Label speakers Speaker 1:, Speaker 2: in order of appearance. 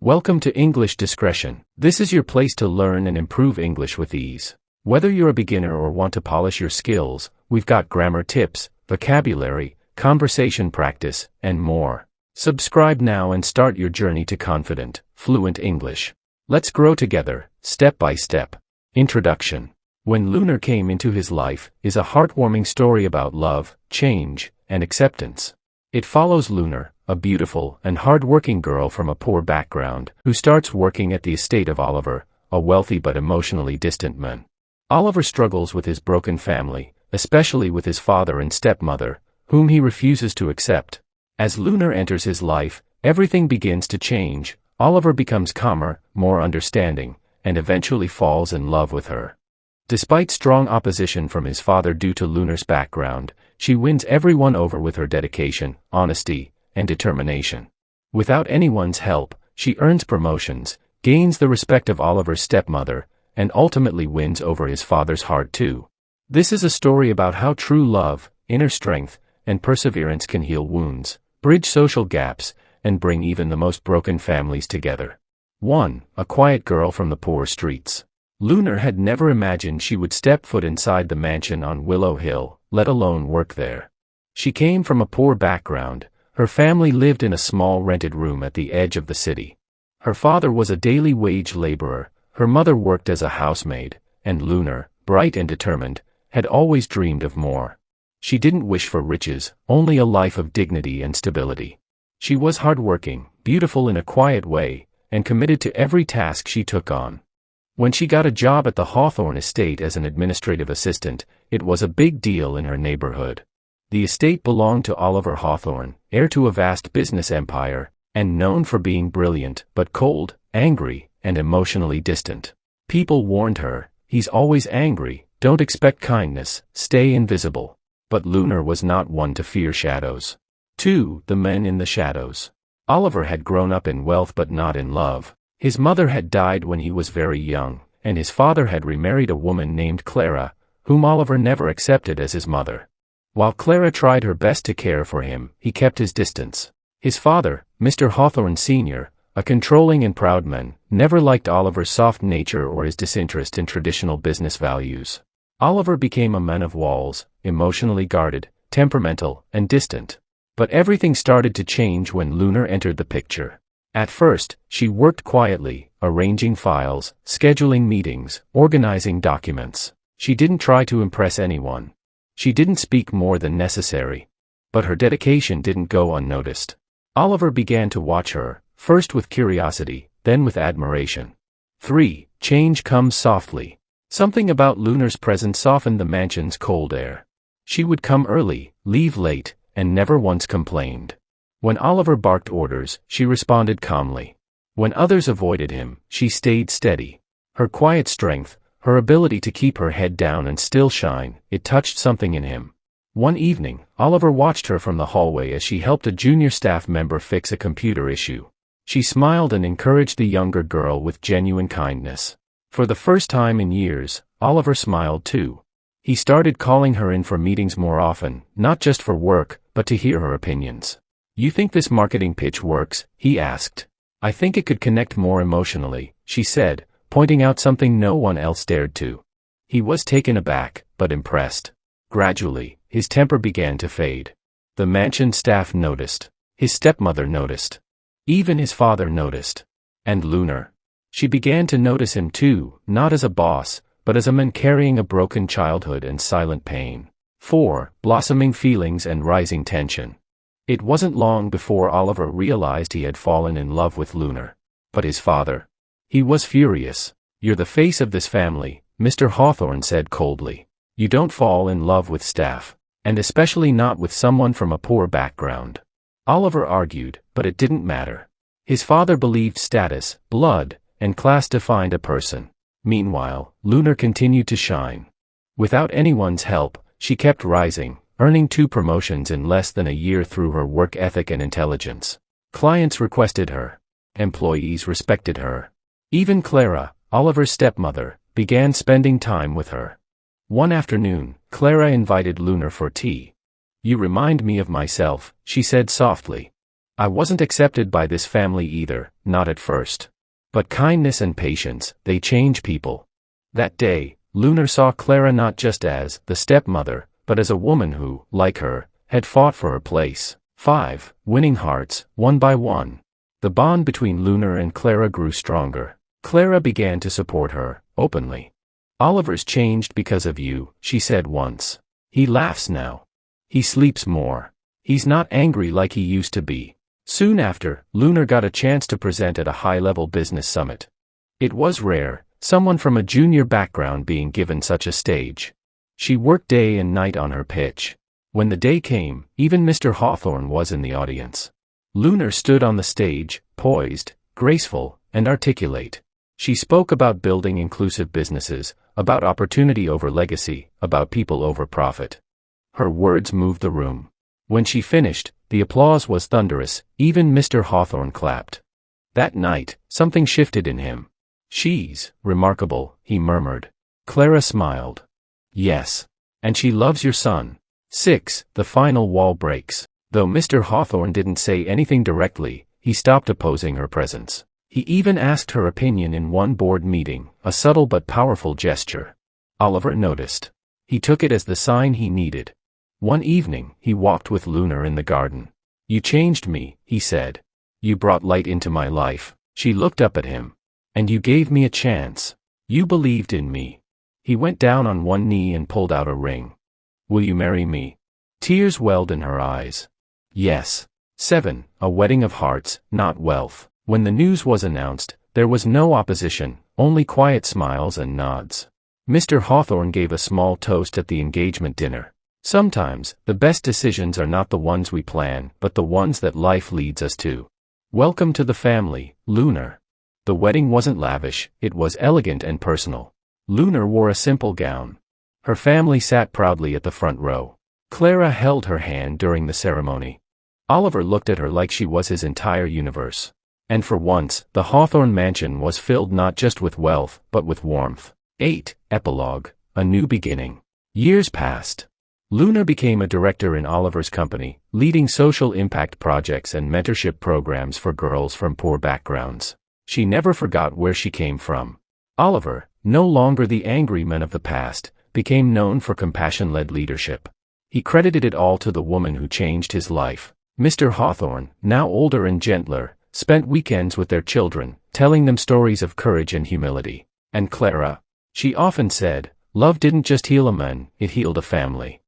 Speaker 1: Welcome to English Discretion. This is your place to learn and improve English with ease. Whether you're a beginner or want to polish your skills, we've got grammar tips, vocabulary, conversation practice, and more. Subscribe now and start your journey to confident, fluent English. Let's grow together, step by step. Introduction. When Lunar came into his life is a heartwarming story about love, change, and acceptance. It follows Lunar, a beautiful and hard-working girl from a poor background, who starts working at the estate of Oliver, a wealthy but emotionally distant man. Oliver struggles with his broken family, especially with his father and stepmother, whom he refuses to accept. As Lunar enters his life, everything begins to change. Oliver becomes calmer, more understanding, and eventually falls in love with her. Despite strong opposition from his father due to Lunar's background, she wins everyone over with her dedication, honesty, and determination. Without anyone's help, she earns promotions, gains the respect of Oliver's stepmother, and ultimately wins over his father's heart too. This is a story about how true love, inner strength, and perseverance can heal wounds, bridge social gaps, and bring even the most broken families together. 1. A quiet girl from the poor streets. Lunar had never imagined she would step foot inside the mansion on Willow Hill, let alone work there. She came from a poor background. Her family lived in a small rented room at the edge of the city. Her father was a daily wage laborer, her mother worked as a housemaid, and Lunar, bright and determined, had always dreamed of more. She didn't wish for riches, only a life of dignity and stability. She was hardworking, beautiful in a quiet way, and committed to every task she took on. When she got a job at the Hawthorne estate as an administrative assistant, it was a big deal in her neighborhood. The estate belonged to Oliver Hawthorne, heir to a vast business empire, and known for being brilliant, but cold, angry, and emotionally distant. People warned her, "He's always angry, don't expect kindness, stay invisible." But Lunar was not one to fear shadows. 2. The men in the shadows. Oliver had grown up in wealth but not in love. His mother had died when he was very young, and his father had remarried a woman named Clara, whom Oliver never accepted as his mother. While Clara tried her best to care for him, he kept his distance. His father, Mr. Hawthorne Sr., a controlling and proud man, never liked Oliver's soft nature or his disinterest in traditional business values. Oliver became a man of walls, emotionally guarded, temperamental, and distant. But everything started to change when Lunar entered the picture. At first, she worked quietly, arranging files, scheduling meetings, organizing documents. She didn't try to impress anyone. She didn't speak more than necessary. But her dedication didn't go unnoticed. Oliver began to watch her, first with curiosity, then with admiration. 3. Change comes softly. Something about Lunar's presence softened the mansion's cold air. She would come early, leave late, and never once complained. When Oliver barked orders, she responded calmly. When others avoided him, she stayed steady. Her quiet strength, her ability to keep her head down and still shine, it touched something in him. One evening, Oliver watched her from the hallway as she helped a junior staff member fix a computer issue. She smiled and encouraged the younger girl with genuine kindness. For the first time in years, Oliver smiled too. He started calling her in for meetings more often, not just for work, but to hear her opinions. "You think this marketing pitch works?" he asked. "I think it could connect more emotionally," she said, pointing out something no one else dared to. He was taken aback, but impressed. Gradually, his temper began to fade. The mansion staff noticed. His stepmother noticed. Even his father noticed. And Lunar. She began to notice him too, not as a boss, but as a man carrying a broken childhood and silent pain. 4. Blossoming feelings and rising tension. It wasn't long before Oliver realized he had fallen in love with Lunar. But his father? He was furious. "You're the face of this family," Mr. Hawthorne said coldly. "You don't fall in love with staff. And especially not with someone from a poor background." Oliver argued, but it didn't matter. His father believed status, blood, and class defined a person. Meanwhile, Lunar continued to shine. Without anyone's help, she kept rising, earning 2 promotions in less than a year through her work ethic and intelligence. Clients requested her. Employees respected her. Even Clara, Oliver's stepmother, began spending time with her. One afternoon, Clara invited Lunar for tea. "You remind me of myself," she said softly. I wasn't accepted by this family either, not at first. But kindness and patience, they change people. That day, Lunar saw Clara not just as the stepmother, but as a woman who, like her, had fought for her place. 5. Winning hearts, one by one. The bond between Lunar and Clara grew stronger. Clara began to support her, openly. "Oliver's changed because of you," she said once. "He laughs now. He sleeps more. He's not angry like he used to be." Soon after, Lunar got a chance to present at a high-level business summit. It was rare, someone from a junior background being given such a stage. She worked day and night on her pitch. When the day came, even Mr. Hawthorne was in the audience. Lunar stood on the stage, poised, graceful, and articulate. She spoke about building inclusive businesses, about opportunity over legacy, about people over profit. Her words moved the room. When she finished, the applause was thunderous, even Mr. Hawthorne clapped. That night, something shifted in him. "She's remarkable," he murmured. Clara smiled. "Yes. And she loves your son." 6. The final wall breaks. Though Mr. Hawthorne didn't say anything directly, he stopped opposing her presence. He even asked her opinion in one board meeting, a subtle but powerful gesture. Oliver noticed. He took it as the sign he needed. One evening, he walked with Lunar in the garden. "You changed me," he said. "You brought light into my life." She looked up at him. "And you gave me a chance. You believed in me." He went down on one knee and pulled out a ring. "Will you marry me?" Tears welled in her eyes. "Yes." 7. A wedding of hearts, not wealth. When the news was announced, there was no opposition, only quiet smiles and nods. Mr. Hawthorne gave a small toast at the engagement dinner. Sometimes, the best decisions are not the ones we plan, but the ones that life leads us to. "Welcome to the family, Lunar." The wedding wasn't lavish, it was elegant and personal. Lunar wore a simple gown. Her family sat proudly at the front row. Clara held her hand during the ceremony. Oliver looked at her like she was his entire universe. And for once, the Hawthorne mansion was filled not just with wealth, but with warmth. 8. Epilogue, a new beginning. Years passed. Lunar became a director in Oliver's company, leading social impact projects and mentorship programs for girls from poor backgrounds. She never forgot where she came from. Oliver, no longer the angry man of the past, became known for compassion-led leadership. He credited it all to the woman who changed his life. Mr. Hawthorne, now older and gentler, spent weekends with their children, telling them stories of courage and humility. And Clara? She often said, "Love didn't just heal a man, it healed a family."